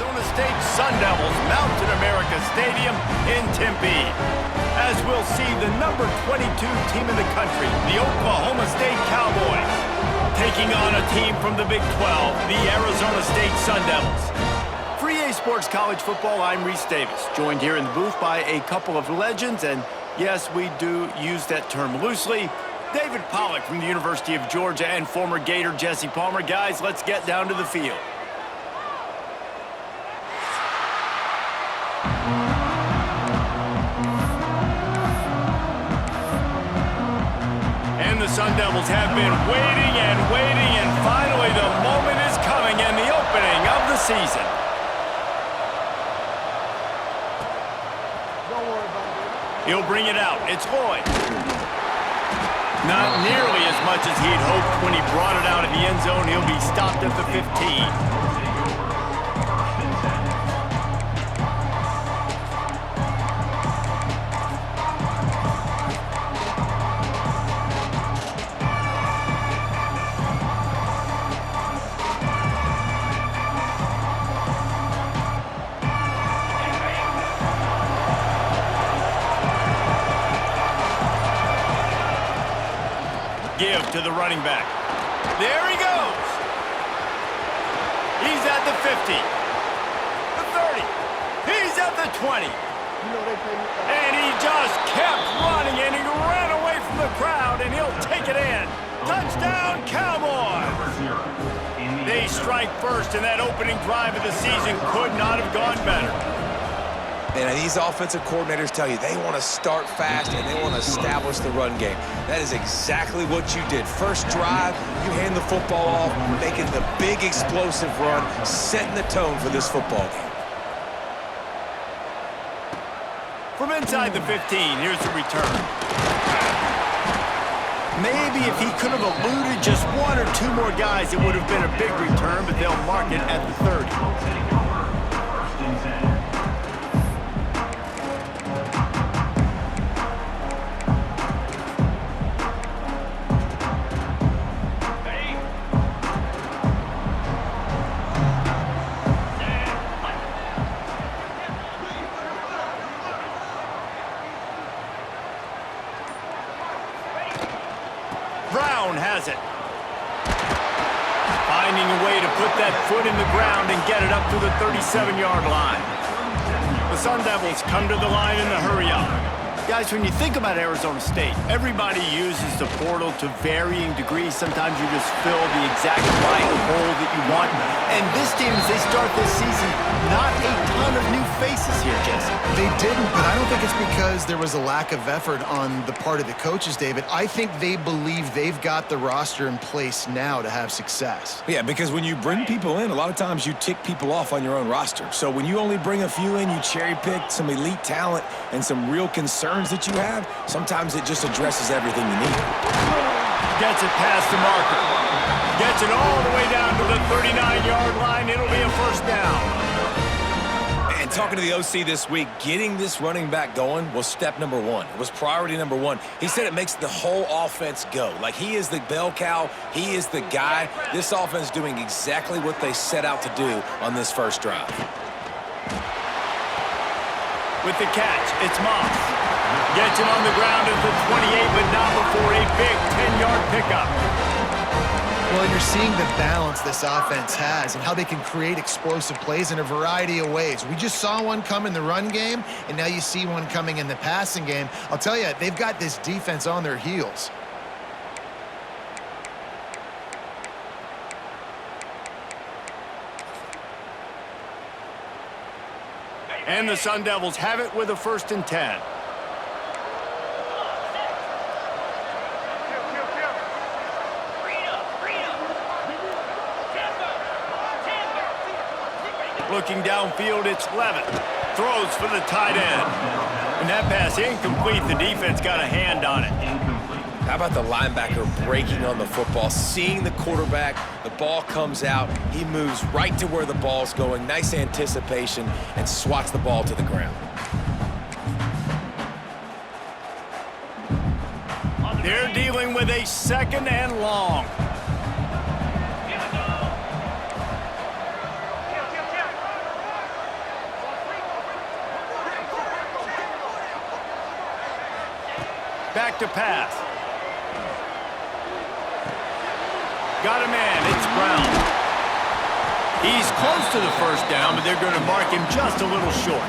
Arizona State Sun Devils mount at America Stadium in Tempe, as we'll see the number 22 team in the country, the Oklahoma State Cowboys, taking on a team from the Big 12, the Arizona State Sun Devils. For EA Sports College Football, I'm Reese Davis, joined here in the booth by a couple of legends, and yes, we do use that term loosely. David Pollack from the University of Georgia and former Gator Jesse Palmer. Guys, let's get down to the field. And the Sun Devils have been waiting, and finally the moment is coming and the opening of the season. He'll bring it out. It's Lloyd. Not nearly as much as he'd hoped when he brought it out of the end zone. He'll be stopped at the 15. Give to the running back. There he goes. He's at the 50. The 30. He's at the 20. And he just kept running, and he ran away from the crowd, and he'll take it in. Touchdown, Cowboys! They strike first, and that opening drive of the season could not have gone better. And these offensive coordinators tell you they want to start fast and they want to establish the run game. That is exactly what you did. First drive, you hand the football off, making the big explosive run, setting the tone for this football game. From inside the 15, here's the return. Maybe if he could have eluded just one or two more guys, it would have been a big return, but they'll mark it at the 30. Brown has it. Finding a way to put that foot in the ground and get it up to the 37-yard line. The Sun Devils come to the line in the hurry-up. Guys, when you think about Arizona State, everybody uses the portal to varying degrees. Sometimes you just fill the exact right hole that you want. And this team, as they start this season, not a ton of new faces here, Jesse. They didn't, but I don't think it's because there was a lack of effort on the part of the coaches, David. I think they believe they've got the roster in place now to have success. Yeah, because when you bring people in, a lot of times you tick people off on your own roster. So when you only bring a few in, you cherry-pick some elite talent and some real concerns that you have, sometimes it just addresses everything you need. Gets it past the marker. Gets it all the way down to the 39-yard line. It'll be a first down. And talking to the OC this week, getting this running back going was step number one. It was priority number one. He said it makes the whole offense go. Like, he is the bell cow. He is the guy. This offense doing exactly what they set out to do on this first drive. With the catch, it's Moss. Gets it on the ground at the 28, but not before a big 10-yard pickup. Well, and you're seeing the balance this offense has and how they can create explosive plays in a variety of ways. We just saw one come in the run game, and now you see one coming in the passing game. I'll tell you, they've got this defense on their heels. And the Sun Devils have it with a 1st and 10. Looking downfield, it's Levitt. Throws for the tight end. And that pass incomplete. The defense got a hand on it. How about the linebacker breaking on the football, seeing the quarterback, the ball comes out, he moves right to where the ball's going, nice anticipation, and swats the ball to the ground. They're dealing with a 2nd and long. Back to pass. Got a man. It's Brown. He's close to the first down, but they're going to mark him just a little short.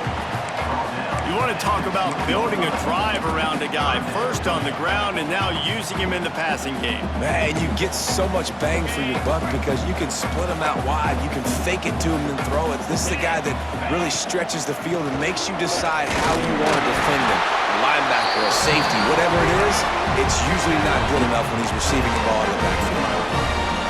You want to talk about building a drive around a guy, first on the ground and now using him in the passing game. Man, you get so much bang for your buck because you can split him out wide. You can fake it to him and throw it. This is the guy that really stretches the field and makes you decide how you want to defend him. A linebacker, a safety, whatever it is, it's usually not good enough when he's receiving the ball in the backfield.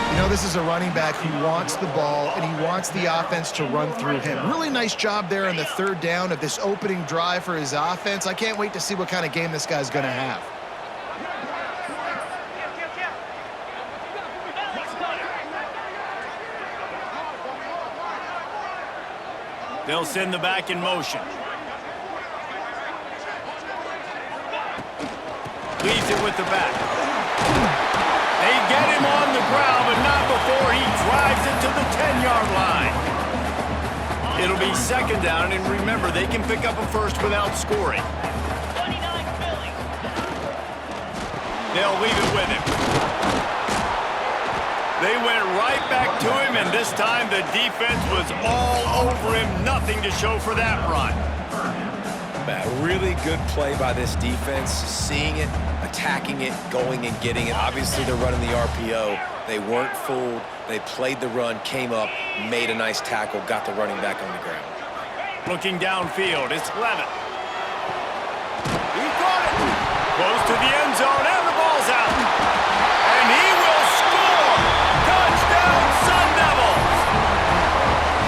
You know, this is a running back who wants the ball, and he wants the offense to run through him. Really nice job there on the third down of this opening drive for his offense. I can't wait to see what kind of game this guy's going to have. They'll send the back in motion. Leaves it with the back. They get him on the ground, but not before he drives it to the 10-yard line. It'll be second down, and remember, they can pick up a first without scoring. They'll leave it with him. They went right back to him, and this time the defense was all over him. Nothing to show for that run. A really good play by this defense, seeing it, attacking it, going and getting it. Obviously, they're running the RPO. They weren't fooled. They played the run, came up, made a nice tackle, got the running back on the ground. Looking downfield, it's Levitt. He caught it. Close to the end zone, and the ball's out. And he will score! Touchdown, Sun Devils!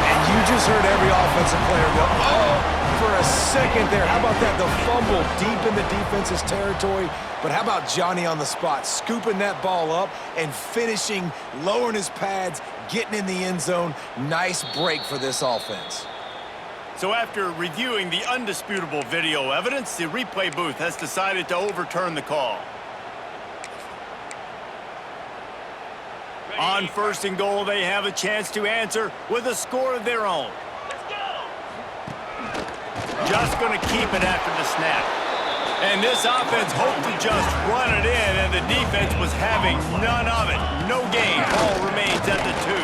And you just heard every offensive player go, oh! For a second there. How about that? The fumble deep in the defense's territory. But how about Johnny on the spot, scooping that ball up and finishing, lowering his pads, getting in the end zone. Nice break for this offense. So after reviewing the undisputable video evidence, the replay booth has decided to overturn the call. On first and goal, they have a chance to answer with a score of their own. Just going to keep it after the snap. And this offense hoped to just run it in, and the defense was having none of it. No gain. Ball remains at the 2.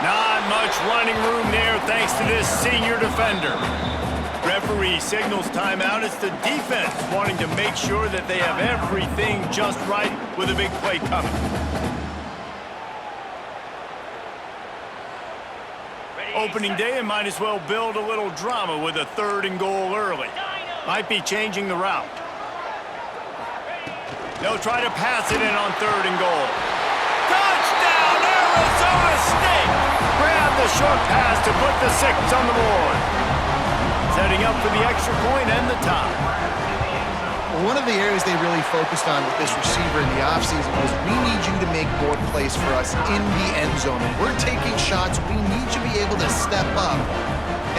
Not much running room there thanks to this senior defender. Referee signals timeout. It's the defense wanting to make sure that they have everything just right with a big play coming. Opening day, and might as well build a little drama with a third and goal early. Might be changing the route. They'll try to pass it in on third and goal. Touchdown, Arizona State! Grab the short pass to put the 6 on the board. Setting up for the extra point and the tie. One of the areas they really focused on with this receiver in the offseason was we need you to make more plays for us in the end zone. And we're taking shots. We need you to be able to step up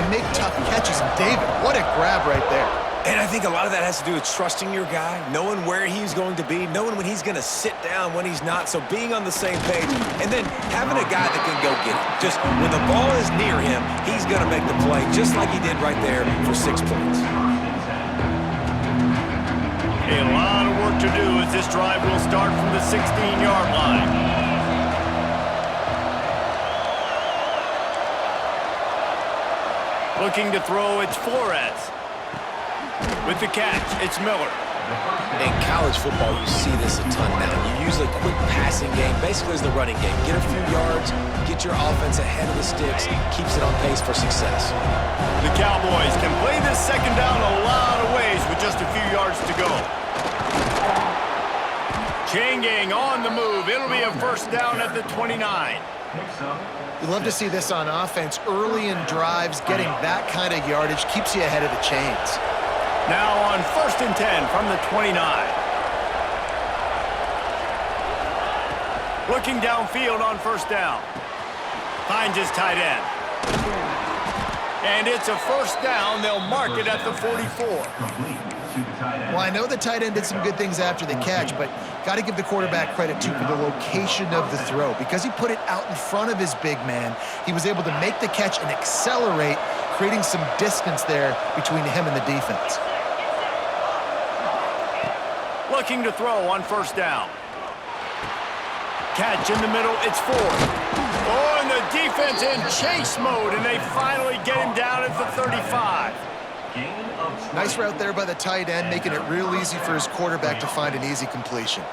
and make tough catches. And David, what a grab right there. And I think a lot of that has to do with trusting your guy, knowing where he's going to be, knowing when he's going to sit down, when he's not. So being on the same page, and then having a guy that can go get it. Just when the ball is near him, he's going to make the play, just like he did right there for 6 points. A lot of work to do as this drive will start from the 16-yard line. Looking to throw, it's Flores. With the catch, it's Miller. In college football, you see this a ton now. You use a quick passing game, basically as the running game. Get a few yards, get your offense ahead of the sticks, keeps it on pace for success. The Cowboys can play this second down a lot of ways with just a few yards to go. Chain gang on the move. It'll be a first down at the 29. You love to see this on offense. Early in drives, getting that kind of yardage keeps you ahead of the chains. Now on first and 10 from the 29. Looking downfield on first down. Finds his tight end. And it's a first down. They'll mark it at the 44. Well, I know the tight end did some good things after the catch, but got to give the quarterback credit, too, for the location of the throw. Because he put it out in front of his big man, he was able to make the catch and accelerate, creating some distance there between him and the defense. looking to throw on first down. Catch in the middle, it's 4. Oh, and the defense in chase mode, and they finally get him down at the 35. Nice route there by the tight end, making it real easy for his quarterback to find an easy completion.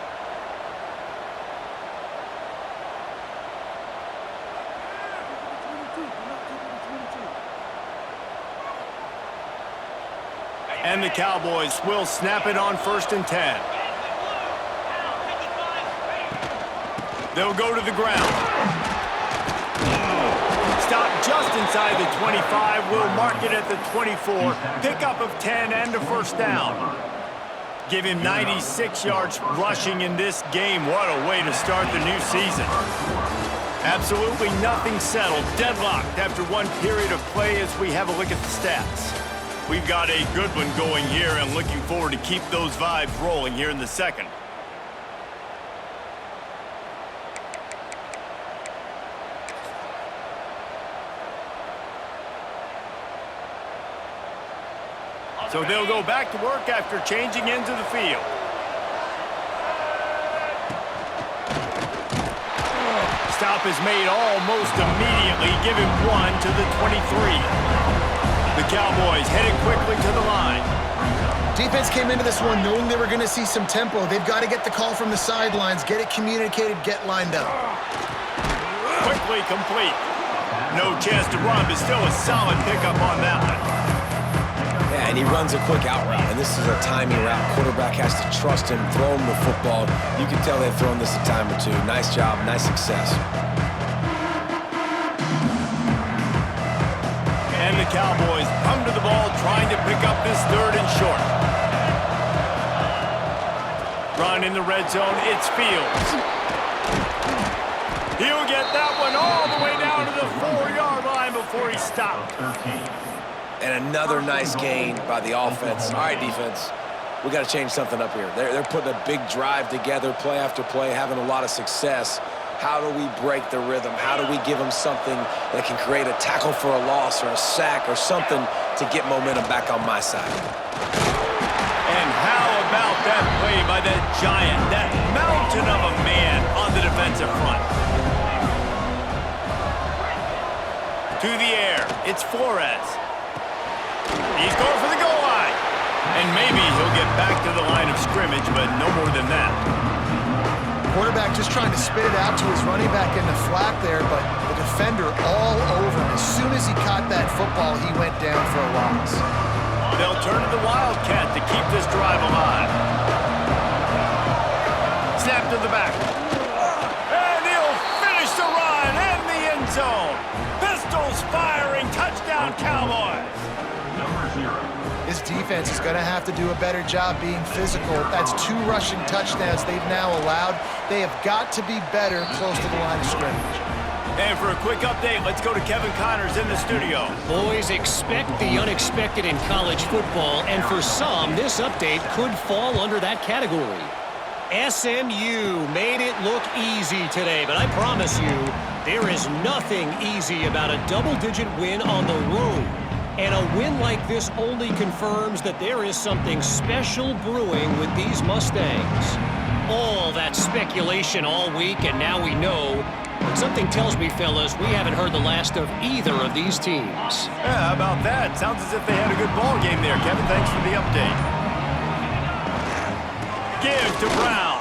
And the Cowboys will snap it on 1st and 10. They'll go to the ground. Stop just inside the 25. We'll mark it at the 24. Pickup of 10 and a first down. Give him 96 yards rushing in this game. What a way to start the new season. Absolutely nothing settled. Deadlocked after one period of play as we have a look at the stats. We've got a good one going here and looking forward to keep those vibes rolling here in the second. So they'll go back to work after changing into the field. Stop is made almost immediately. Give him 1 to the 23. The Cowboys headed quickly to the line. Defense came into this one knowing they were going to see some tempo. They've got to get the call from the sidelines, get it communicated, get lined up. Quickly complete. No chance to run, but still a solid pickup on that one. Yeah, and he runs a quick out route, and this is a timing route. Quarterback has to trust him, throw him the football. You can tell they've thrown this a time or two. Nice job, nice success. And the Cowboys come to the ball trying to pick up this 3rd and short. Run in the red zone, it's Fields. He'll get that one all the way down to the 4-yard line before he stopped. And another nice gain by the offense. All right, defense, we got to change something up here. They're putting a big drive together, play after play, having a lot of success. How do we break the rhythm? How do we give them something that can create a tackle for a loss or a sack or something to get momentum back on my side? And how about that play by that giant, that mountain of a man on the defensive front? To the air, it's Flores. He's going for the goal line. And maybe he'll get back to the line of scrimmage, but no more than that. Quarterback just trying to spit it out to his running back in the flat there, but the defender all over him. As soon as he caught that football, he went down for a loss. They'll turn to the Wildcat to keep this drive alive. Snap to the back. And he'll finish the run in the end zone. Pistols firing, touchdown Cowboys. This defense is going to have to do a better job being physical. That's 2 rushing touchdowns they've now allowed. They have got to be better close to the line of scrimmage. And for a quick update, let's go to Kevin Connors in the studio. Boys, expect the unexpected in college football, and for some, this update could fall under that category. SMU made it look easy today, but I promise you, there is nothing easy about a double-digit win on the road. And a win like this only confirms that there is something special brewing with these Mustangs. All that speculation all week, and now we know. But something tells me, fellas, we haven't heard the last of either of these teams. Yeah, how about that? Sounds as if they had a good ball game there, Kevin. Thanks for the update. Give to Brown.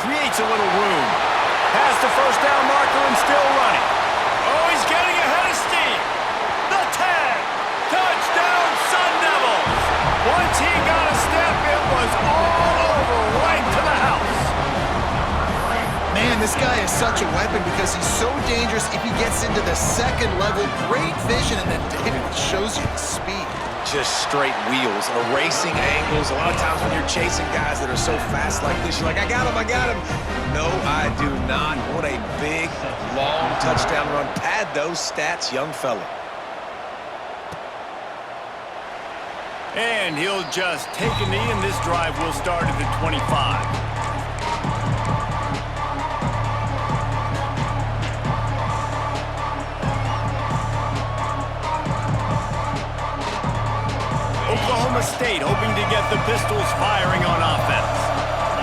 Creates a little room. Past the first down marker and still running. Oh, he's getting ahead of steam. The 10. Touchdown, Sun Devils. Once he got a step, it was all over, right to the house. Man, this guy is such a weapon because he's so dangerous if he gets into the second level. Great vision, and then David shows you the speed. Just straight wheels, erasing angles. A lot of times when you're chasing guys that are so fast like this, you're like, I got him, I got him. No, I do not. What a big, long touchdown run. Pad those stats, young fella. And he'll just take a knee, and this drive will start at the 25. Oklahoma State hoping to get the Pistols firing on offense.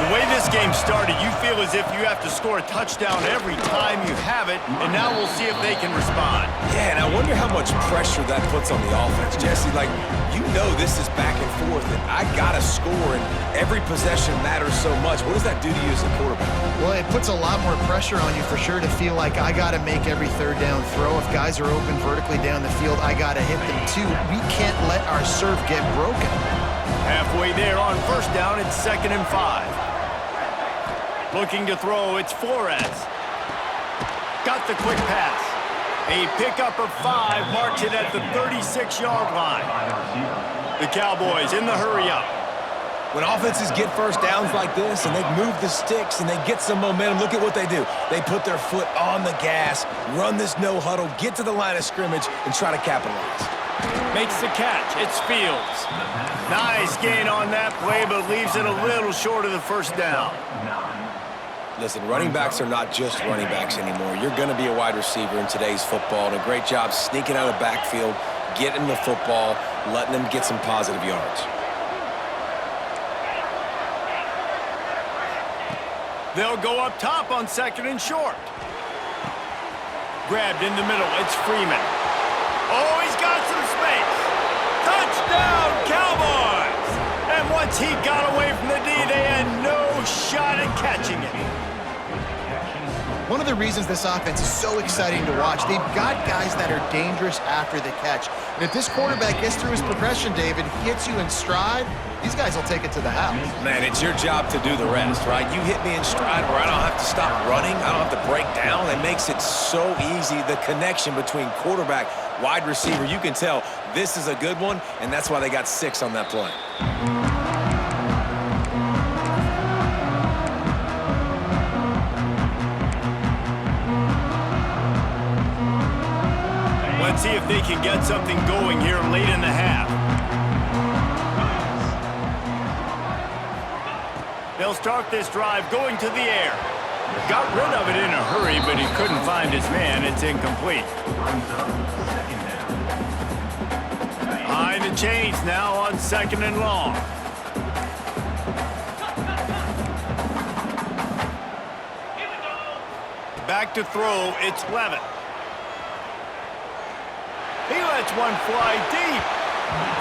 The way this game started, you feel as if you have to score a touchdown every time you have it, and now we'll see if they can respond. Yeah, and I wonder how much pressure that puts on the offense. Jesse, like, you know this is back and forth, and I got to score, and every possession matters so much. What does that do to you as a quarterback? Well, it puts a lot more pressure on you for sure to feel like I got to make every third down throw. If guys are open vertically down the field, I got to hit them too. We can't let our serve get broken. Halfway there on first down, it's 2nd and 5. Looking to throw, it's Flores. Got the quick pass. A pickup of 5 marks it at the 36-yard line. The Cowboys in the hurry-up. When offenses get first downs like this and they move the sticks and they get some momentum, look at what they do. They put their foot on the gas, run this no huddle, get to the line of scrimmage, and try to capitalize. Makes the catch. It's Fields. Nice gain on that play, but leaves it a little short of the first down. Listen, running backs are not just running backs anymore. You're going to be a wide receiver in today's football, and a great job sneaking out of the backfield, getting the football, letting them get some positive yards. They'll go up top on 2nd and short. Grabbed in the middle. It's Freeman. Oh, he's got some space. Touchdown, Cowboys! And once he got away from the D, they had no shot at catching it. One of the reasons this offense is so exciting to watch, they've got guys that are dangerous after the catch. And if this quarterback gets through his progression, David, hits you in stride, these guys will take it to the house. Man, it's your job to do the rest, right? You hit me in stride where I don't have to stop running. I don't have to break down. It makes it so easy. The connection between quarterback, wide receiver, you can tell this is a good one, and that's why they got 6 on that play. Let's see if they can get something going here late in the half. They'll start this drive going to the air. Got rid of it in a hurry, but he couldn't find his man. It's incomplete. Behind the chains now on 2nd and long. Back to throw, it's Levitt. He lets one fly deep.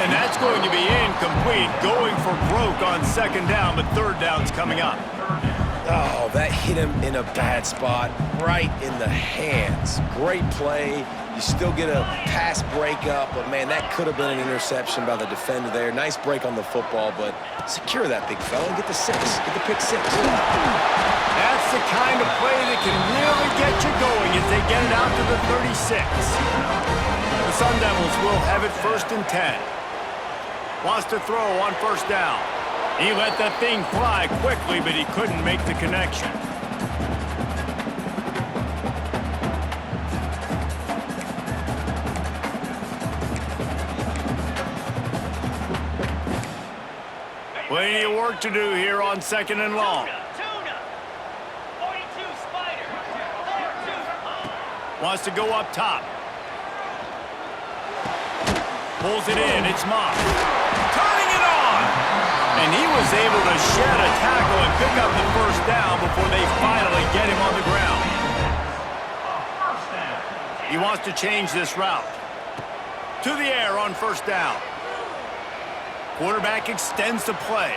And that's going to be incomplete. Going for broke on 2nd down, but 3rd down's coming up. Oh, that hit him in a bad spot, right in the hands. Great play. You still get a pass breakup, but, man, that could have been an interception by the defender there. Nice break on the football, but secure that big fella and get the 6. Get the pick 6. That's the kind of play that can really get you going as they get it out to the 36. The Sun Devils will have it 1st and 10. Wants to throw on 1st down. He let that thing fly quickly, but he couldn't make the connection. Plenty of work to do here on 2nd and long. Wants to go up top. Pulls it in. It's Mock. Turning it on! And he was able to shed a tackle and pick up the 1st down before they finally get him on the ground. He wants to change this route. To the air on 1st down. Quarterback extends the play.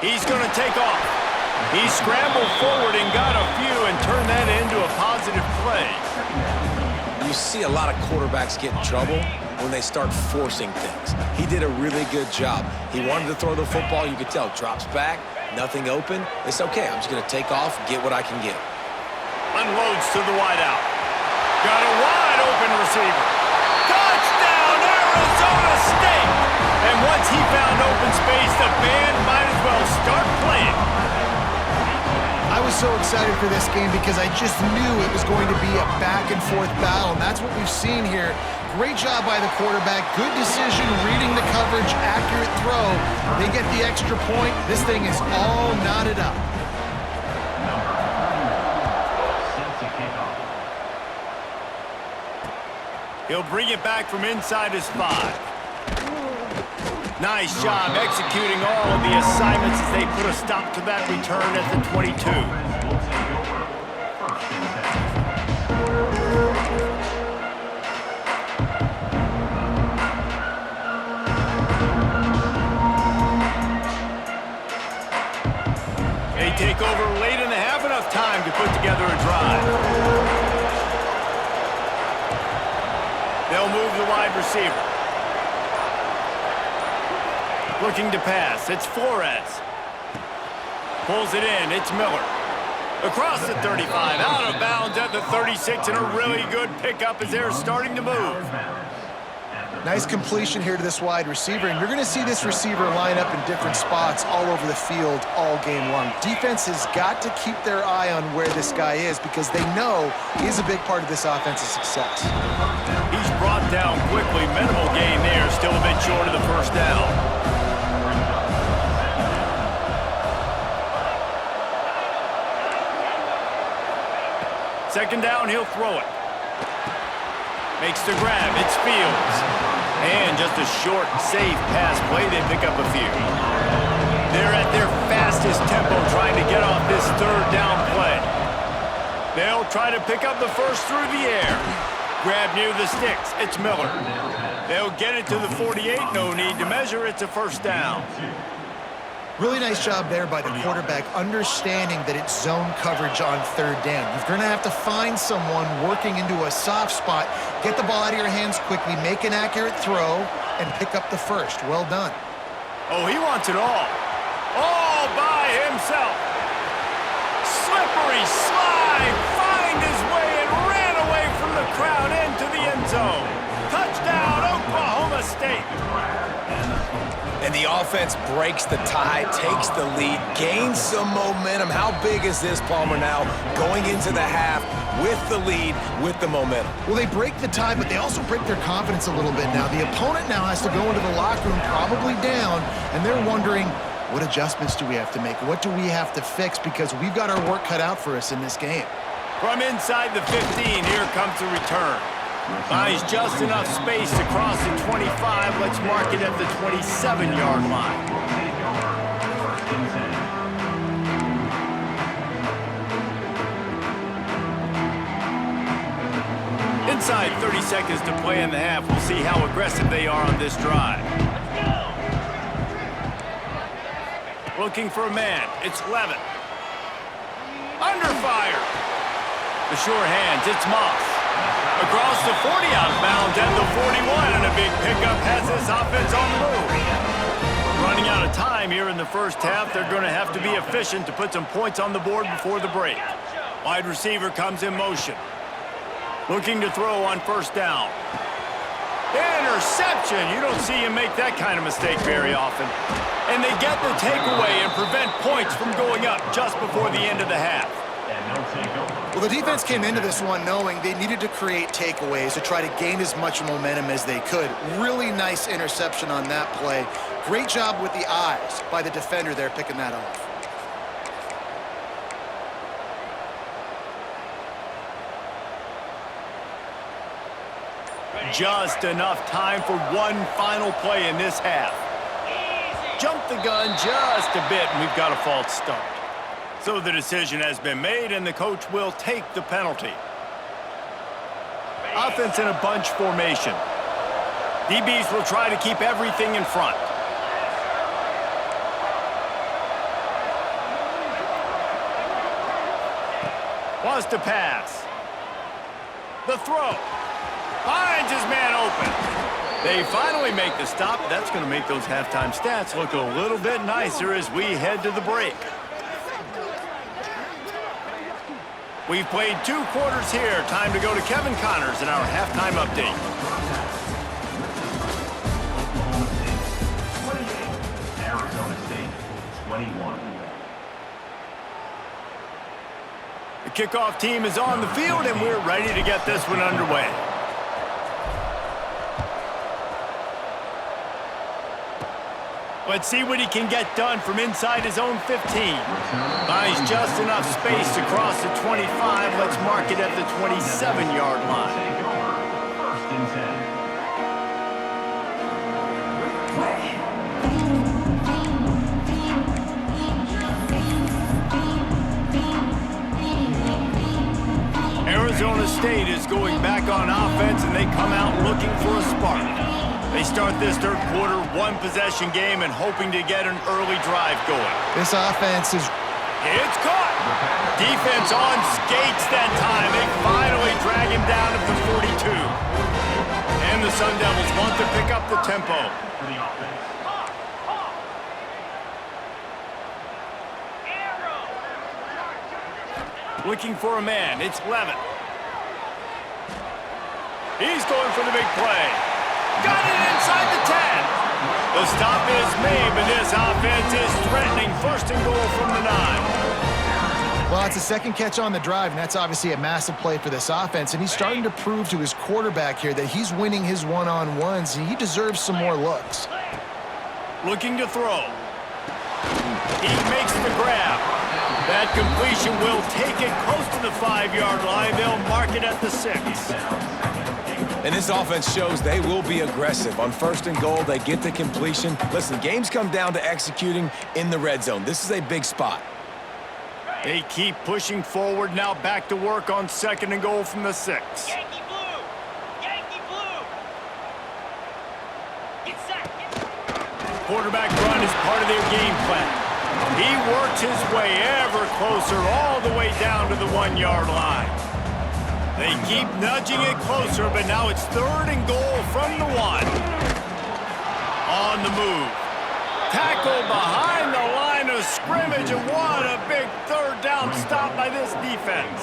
He's going to take off. He scrambled forward and got a few and turned that into a positive play. You see a lot of quarterbacks get in trouble when they start forcing things. He did a really good job. He wanted to throw the football. You could tell. Drops back, nothing open. It's okay. I'm just going to take off, get what I can get. Unloads to the wideout. Got a wide open receiver. Touchdown, Arizona State! And once he found open space, the band might as well start playing. I was so excited for this game because I just knew it was going to be a back-and-forth battle, and that's what we've seen here. Great job by the quarterback. Good decision, reading the coverage, accurate throw. They get the extra point. This thing is all knotted up. He'll bring it back from inside his 5. Nice job executing all of the assignments as they put a stop to that return at the 22. They take over late in the half, enough time to put together a drive. They'll move the wide receiver. Looking to pass, it's Flores. Pulls it in, it's Miller. Across the 35, out of bounds at the 36, and a really good pickup as they're starting to move. Nice completion here to this wide receiver, and you're going to see this receiver line up in different spots all over the field all game long. Defense has got to keep their eye on where this guy is because they know he's a big part of this offense's success. He's brought down quickly. Minimal gain there, still a bit short of the first down. Second down, he'll throw it. Makes the grab, it's Fields. And just a short, safe pass play, they pick up a few. They're at their fastest tempo trying to get off this third down play. They'll try to pick up the first through the air. Grab near the sticks, it's Miller. They'll get it to the 48, no need to measure, it's a first down. Really nice job there by the quarterback, understanding that it's zone coverage on third down. You're going to have to find someone working into a soft spot, get the ball out of your hands quickly, make an accurate throw, and pick up the first. Well done. Oh, he wants it all by himself. Slippery slide, find his way and ran away from the crowd into the end zone. Touchdown, Oklahoma State. And the offense breaks the tie, takes the lead, gains some momentum. How big is this, Palmer, now going into the half with the lead, with the momentum? Well, they break the tie, but they also break their confidence a little bit now. The opponent now has to go into the locker room probably down, and they're wondering, what adjustments do we have to make? What do we have to fix? Because we've got our work cut out for us in this game. From inside the 15, here comes the return. Buys just enough space to cross the 25. Let's mark it at the 27-yard line. Inside 30 seconds to play in the half. We'll see how aggressive they are on this drive. Looking for a man. It's Levin. Under fire. The sure hands. It's Moss. Across the 40, out of bounds at the 41, and a big pickup has this offense on the move. Running out of time here in the first half. They're going to have to be efficient to put some points on the board before the break. Wide receiver comes in motion. Looking to throw on first down. Interception. You don't see him make that kind of mistake very often. And they get the takeaway and prevent points from going up just before the end of the half. Well, the defense came into this one knowing they needed to create takeaways to try to gain as much momentum as they could. Really nice interception on that play. Great job with the eyes by the defender there picking that off. Just enough time for one final play in this half. Jump the gun just a bit, and we've got a false start. So the decision has been made, and the coach will take the penalty. Offense in a bunch formation. DBs will try to keep everything in front. Wants to pass. The throw. Finds his man open. They finally make the stop. That's going to make those halftime stats look a little bit nicer as we head to the break. We've played 2 quarters here. Time to go to Kevin Connors in our halftime update. Arizona State, 21. The kickoff team is on the field, and we're ready to get this one underway. Let's see what he can get done from inside his own 15. Buys just enough space to cross the 25. Let's mark it at the 27-yard line. First and 10. Arizona State is going back on offense, and they come out looking for a spark. They start this third quarter one-possession game and hoping to get an early drive going. This offense is... It's caught. Defense on skates that time. They finally drag him down at the 42. And the Sun Devils want to pick up the tempo. For the offense. Looking for a man. It's Levin. He's going for the big play. Got it inside the 10. The stop is made, but this offense is threatening. First and goal from the 9. Well, it's a second catch on the drive, and that's obviously a massive play for this offense. And he's starting to prove to his quarterback here that he's winning his one-on-ones, and he deserves some more looks. Looking to throw. He makes the grab. That completion will take it close to the 5-yard line. They'll mark it at the 6. And this offense shows they will be aggressive. On first and goal, they get the completion. Listen, games come down to executing in the red zone. This is a big spot. They keep pushing forward. Now back to work on second and goal from the 6. Yankee blue! Yankee blue! Get set! Quarterback run is part of their game plan. He works his way ever closer all the way down to the 1-yard line. They keep nudging it closer, but now it's third and goal from the 1. On the move. Tackle behind the line of scrimmage, and what a big third down stop by this defense.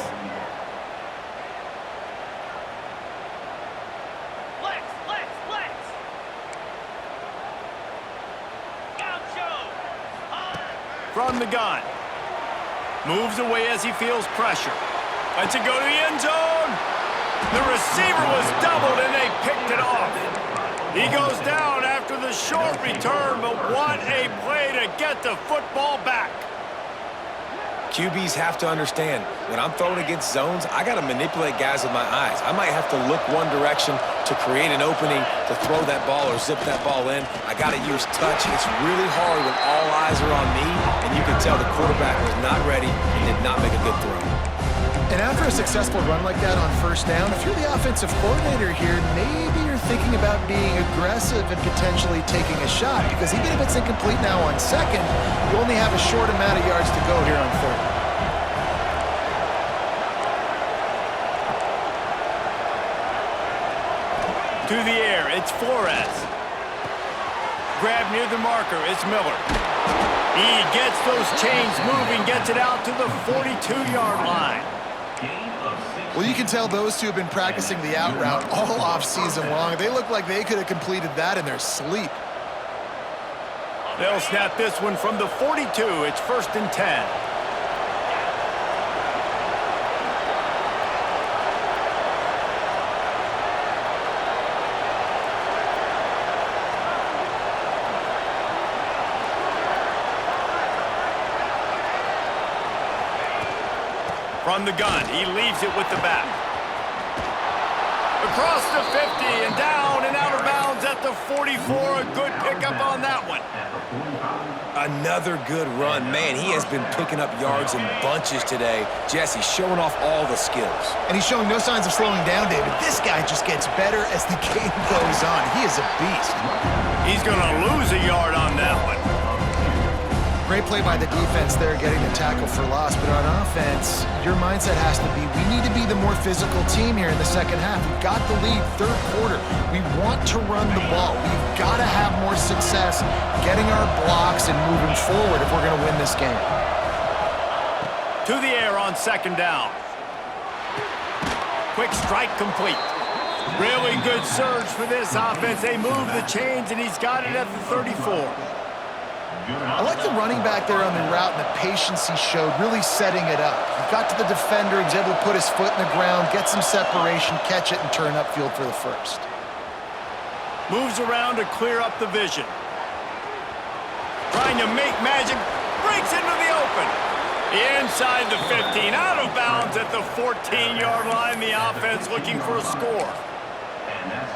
Flex! Gaucho! From the gun. Moves away as he feels pressure. Lets it go to the end zone. The receiver was doubled, and they picked it off. He goes down after the short return, but what a play to get the football back. QBs have to understand, when I'm throwing against zones, I got to manipulate guys with my eyes. I might have to look one direction to create an opening to throw that ball or zip that ball in. I got to use touch. It's really hard when all eyes are on me, and you can tell the quarterback was not ready and did not make a good throw. And after a successful run like that on first down, if you're the offensive coordinator here, maybe you're thinking about being aggressive and potentially taking a shot, because even if it's incomplete now on second, you only have a short amount of yards to go here on third. To the air, it's Flores. Grab near the marker, it's Miller. He gets those chains moving, gets it out to the 42-yard line. Well, you can tell those two have been practicing the out route all off-season long. They look like they could have completed that in their sleep. They'll snap this one from the 42. It's first and 10. From the gun, he leaves it with the back. Across the 50 and down and out of bounds at the 44. A good pickup on that one. Another good run. Man, he has been picking up yards in bunches today. Jesse showing off all the skills. And he's showing no signs of slowing down, David. This guy just gets better as the game goes on. He is a beast. He's going to lose a yard on that one. Great play by the defense there, getting the tackle for loss. But on offense, your mindset has to be, we need to be the more physical team here in the second half. We've got the lead third quarter. We want to run the ball. We've got to have more success getting our blocks and moving forward if we're going to win this game. To the air on second down. Quick strike complete. Really good surge for this offense. They move the chains, and he's got it at the 34. I like the running back there on the route and the patience he showed, really setting it up. He got to the defender, he was able to put his foot in the ground, get some separation, catch it, and turn upfield for the first. Moves around to clear up the vision. Trying to make magic, breaks into the open. Inside the 15, out of bounds at the 14-yard line. The offense looking for a score.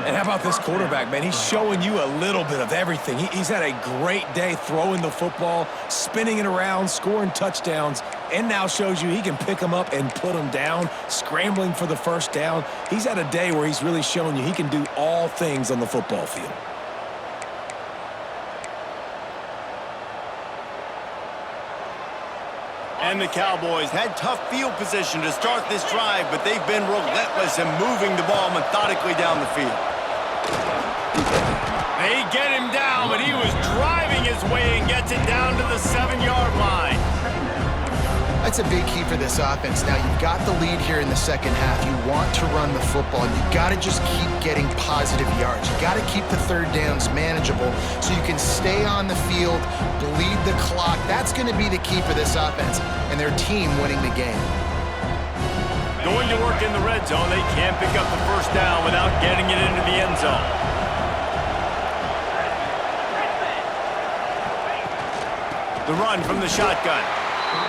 And how about this quarterback, man? He's showing you a little bit of everything. He's had a great day throwing the football, spinning it around, scoring touchdowns, and now shows you he can pick them up and put them down, scrambling for the first down. He's had a day where he's really showing you he can do all things on the football field. And the Cowboys had tough field position to start this drive, but they've been relentless in moving the ball methodically down the field. They get him down, but he was driving his way and gets it down to the 7-yard line. That's a big key for this offense. Now, you've got the lead here in the second half. You want to run the football. You've got to just keep getting positive yards. You've got to keep the third downs manageable so you can stay on the field, bleed the clock. That's going to be the key for this offense and their team winning the game. Going to work in the red zone, they can't pick up the first down without getting it into the end zone. The run from the shotgun.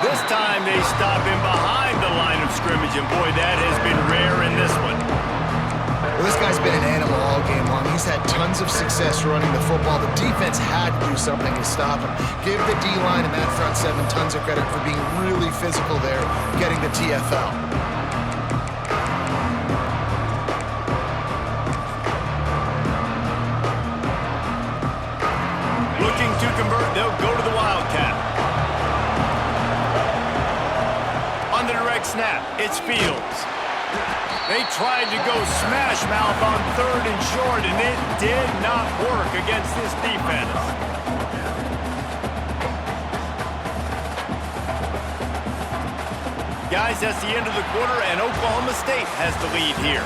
This time they stop him behind the line of scrimmage, and boy, that has been rare in this one. Well, this guy's been an animal all game long. He's had tons of success running the football. The defense had to do something to stop him. Give the D-line and that front seven tons of credit for being really physical there, getting the TFL. Looking to convert, they'll go to the Wildcat. On the direct snap, it's Fields. They tried to go smash mouth on 3rd and short, and it did not work against this defense. Guys, that's the end of the quarter, and Oklahoma State has the lead here.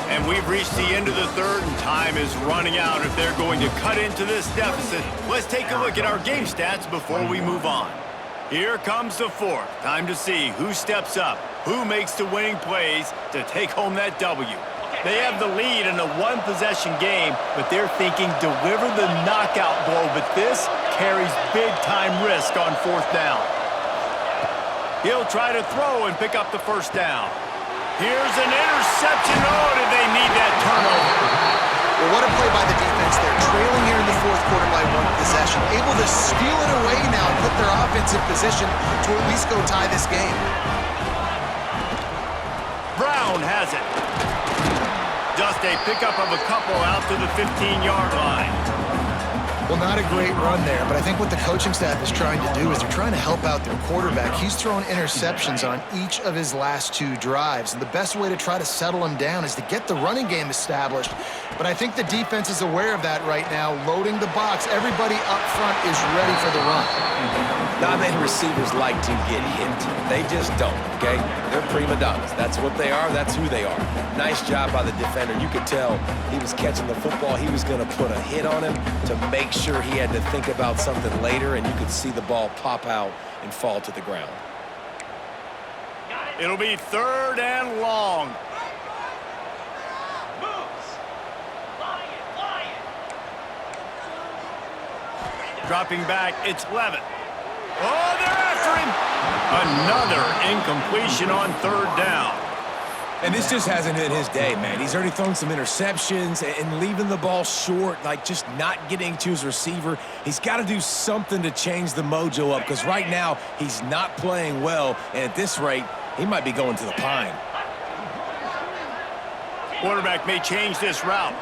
And we've reached the end of the third, and time is running out if they're going to cut into this deficit. Let's take a look at our game stats before we move on. Here comes the fourth. Time to see who steps up, who makes the winning plays to take home that W. They have the lead in a one-possession game, but they're thinking deliver the knockout blow, but this carries big-time risk on 4th down. He'll try to throw and pick up the first down. Here's an interception. Oh, did they need that turnover? Well, what a play by the defense there. Trailing here in the 4th quarter by 1 possession. Able to steal it away now and put their offense in position to at least go tie this game. Brown has it. Just a pickup of a couple out to the 15-yard line. Well, not a great run there, but I think what the coaching staff is trying to do is they're trying to help out their quarterback. He's thrown interceptions on each of his last 2 drives, and the best way to try to settle him down is to get the running game established. But I think the defense is aware of that right now, loading the box. Everybody up front is ready for the run. Not many receivers like to get hit. They just don't, okay? They're prima donnas. That's what they are. That's who they are. Nice job by the defender. You could tell he was catching the football. He was going to put a hit on him to make sure he had to think about something later, and you could see the ball pop out and fall to the ground. It'll be 3rd and long. Moves. Lion. Dropping back, it's Levitt. Oh, they're after him. Another incompletion on 3rd down. And this just hasn't been his day, man. He's already thrown some interceptions and leaving the ball short, like just not getting to his receiver. He's got to do something to change the mojo up because right now he's not playing well, and at this rate, he might be going to the pine. Quarterback may change this route.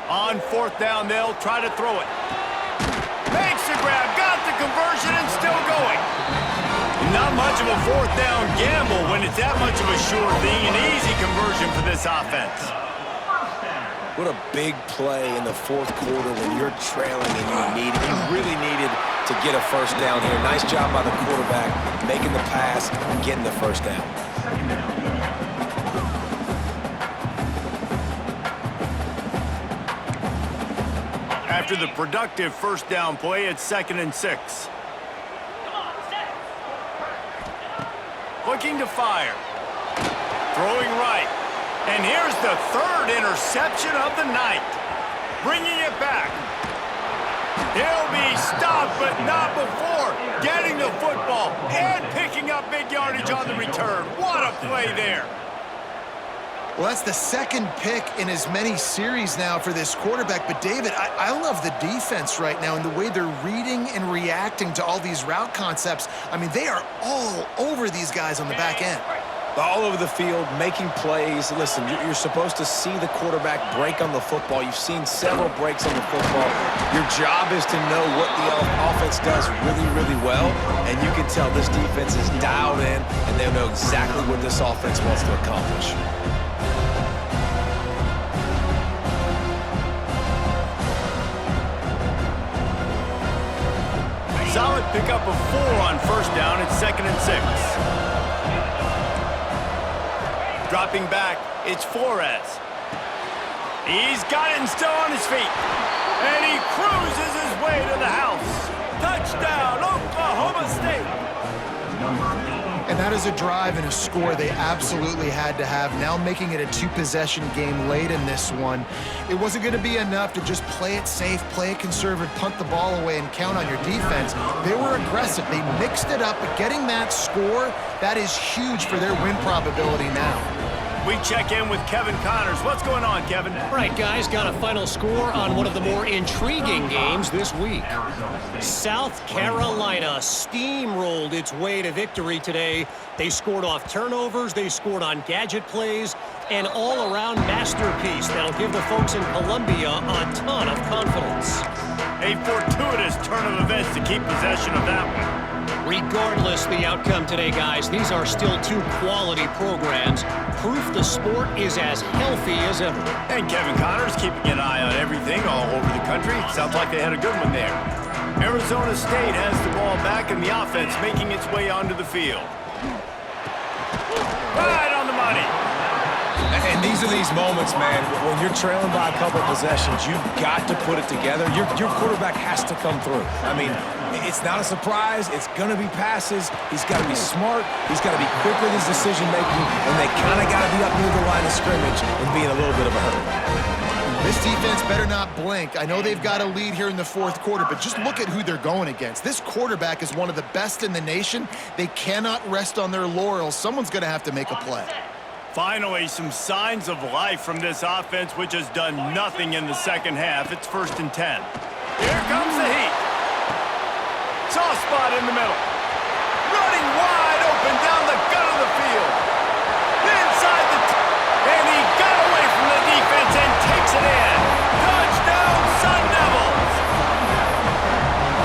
On 4th down, they'll try to throw it. Makes the grab, got the conversion, and still going. Not much of a 4th down gamble when it's that much of a sure thing. An easy conversion for this offense. What a big play in the 4th quarter when you're trailing and you really needed to get a first down here. Nice job by the quarterback making the pass and getting the first down. After the productive first down play, it's 2nd and 6. Looking to fire. Throwing right. And here's the 3rd interception of the night. Bringing it back. He'll be stopped, but not before getting the football and picking up big yardage on the return. What a play there. Well, that's the second pick in as many series now for this quarterback. But, David, I love the defense right now and the way they're reading and reacting to all these route concepts. I mean, they are all over these guys on the back end. All over the field, making plays. Listen, you're supposed to see the quarterback break on the football. You've seen several breaks on the football. Your job is to know what the offense does really, really well, and you can tell this defense is dialed in, and they know exactly what this offense wants to accomplish. Solid pickup of 4 on first down. It's 2nd and 6. Dropping back, it's Flores. He's got it and still on his feet. And he cruises his way to the house. Touchdown, Oklahoma State. And that is a drive and a score they absolutely had to have. Now making it a 2-possession game late in this one. It wasn't going to be enough to just play it safe, play it conservative, punt the ball away, and count on your defense. They were aggressive. They mixed it up, but getting that score, that is huge for their win probability now. We check in with Kevin Connors. What's going on, Kevin? All right, guys, got a final score on one of the more intriguing games this week. South Carolina steamrolled its way to victory today. They scored off turnovers, they scored on gadget plays, an all-around masterpiece that'll give the folks in Columbia a ton of confidence. A fortuitous turn of events to keep possession of that one. Regardless the outcome today, guys, these are still 2 quality programs. Proof the sport is as healthy as ever. And Kevin Connors keeping an eye on everything all over the country. Sounds like they had a good one there. Arizona State has the ball back and the offense making its way onto the field. Right on the money. And these are these moments, man, when you're trailing by a couple of possessions, you've got to put it together. Your quarterback has to come through. I mean, it's not a surprise. It's going to be passes. He's got to be smart. He's got to be quick with his decision-making, and they kind of got to be up near the line of scrimmage and be in a little bit of a hurry. This defense better not blink. I know they've got a lead here in the 4th quarter, but just look at who they're going against. This quarterback is one of the best in the nation. They cannot rest on their laurels. Someone's going to have to make a play. Finally, some signs of life from this offense, which has done nothing in the second half. It's 1st and 10. Here comes the heat. Soft spot in the middle. Running wide open down the gut of the field. Inside the and he got away from the defense and takes it in. Touchdown, Sun Devils!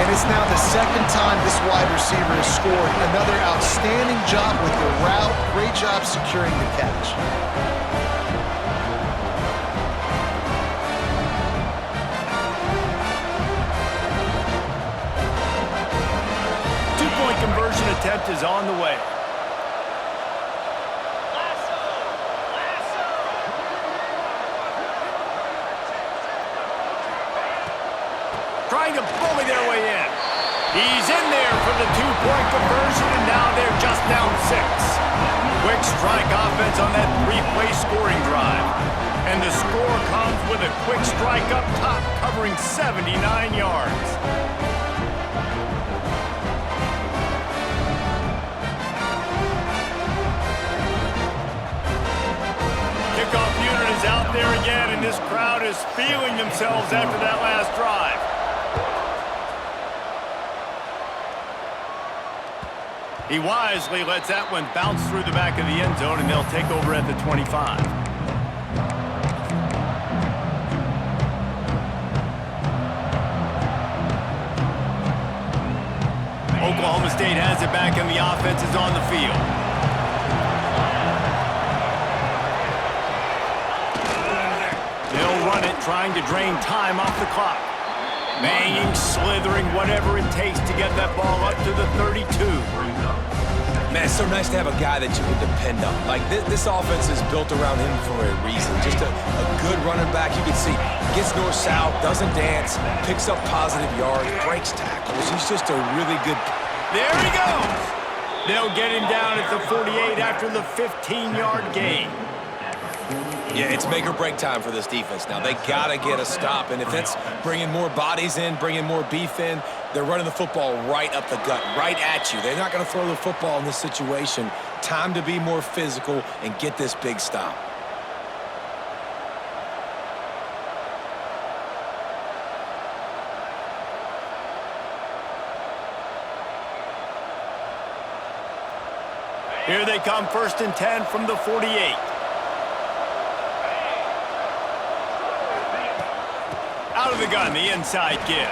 And it's now the 2nd time this wide receiver has scored. Another outstanding job with the route. Great job securing the catch. Two-point conversion attempt is on the way. Trying to bully their way in. He's in there for the 2-point conversion, and now they're just down 6. Quick strike offense on that 3-play scoring drive. And the score comes with a quick strike up top, covering 79 yards. Kickoff unit is out there again, and this crowd is feeling themselves after that last drive. He wisely lets that one bounce through the back of the end zone, and they'll take over at the 25. Oklahoma State has it back, and the offense is on the field. They'll run it, trying to drain time off the clock. Banging, slithering, whatever it takes to get that ball up to the 32. Man, it's so nice to have a guy that you can depend on. Like, this offense is built around him for a reason. Just a good running back. You can see gets north-south, doesn't dance, picks up positive yards, breaks tackles. He's just a really good... There he goes! They'll get him down at the 48 after the 15-yard gain. Yeah, it's make or break time for this defense now. They got to get a stop, and if it's bringing more bodies in, bringing more beef in, they're running the football right up the gut, right at you. They're not going to throw the football in this situation. Time to be more physical and get this big stop. Here they come, 1st and 10 from the 48. Out of the gun, the inside give.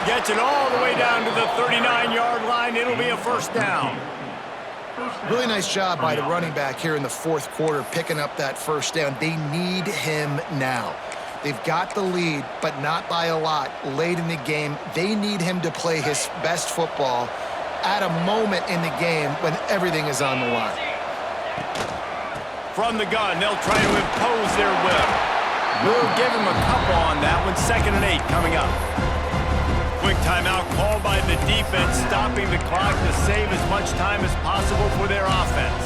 Gets it all the way down to the 39-yard line. It'll be a 1st down. Really nice job by the running back here in the 4th quarter, picking up that 1st down. They need him now. They've got the lead, but not by a lot late in the game. They need him to play his best football at a moment in the game when everything is on the line. From the gun, they'll try to impose their will. We'll give him a couple on that one. 2nd and 8 coming up. Quick timeout called by the defense, stopping the clock to save as much time as possible for their offense.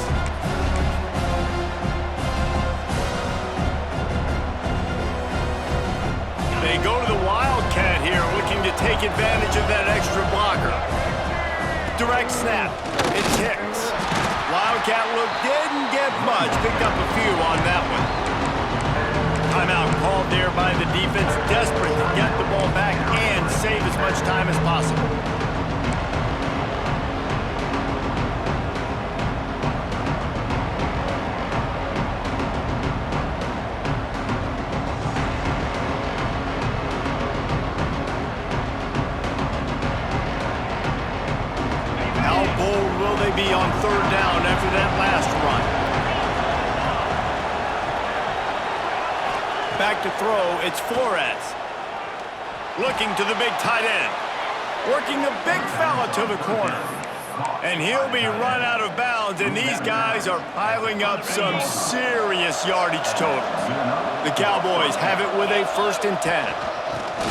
They go to the Wildcat here, looking to take advantage of that extra blocker. Direct snap. It's Hicks. Wildcat look didn't get much. Picked up a few on that one. Timeout called there by the defense, desperate to get the ball back and save as much time as possible. How bold will they be on 3rd down after that last run? Back to throw, it's Flores. Looking to the big tight end. Working the big fella to the corner. And he'll be run out of bounds, and these guys are piling up some serious yardage totals. The Cowboys have it with a 1st and 10.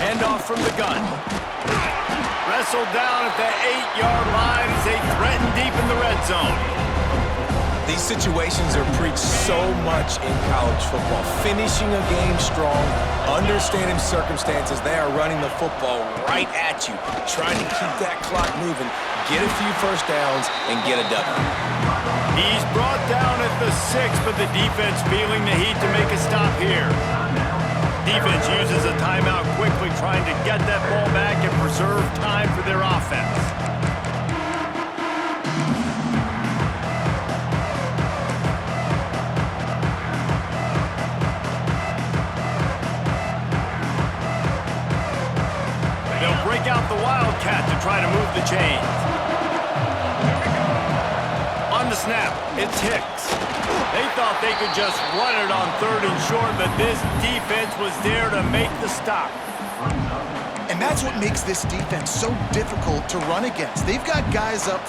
Handoff from the gun. Wrestled down at the 8-yard line as they threaten deep in the red zone. These situations are preached so much in college football. Finishing a game strong, understanding circumstances. They are running the football right at you, trying to keep that clock moving, get a few 1st downs, and get a W. He's brought down at the 6, but the defense feeling the heat to make a stop here. Defense uses a timeout quickly, trying to get that ball back and preserve time for their offense. They'll break out the Wildcat to try to move the chains. On the snap, it's Hicks. They thought they could just run it on 3rd and short, but this defense was there to make the stop. And that's what makes this defense so difficult to run against. They've got guys up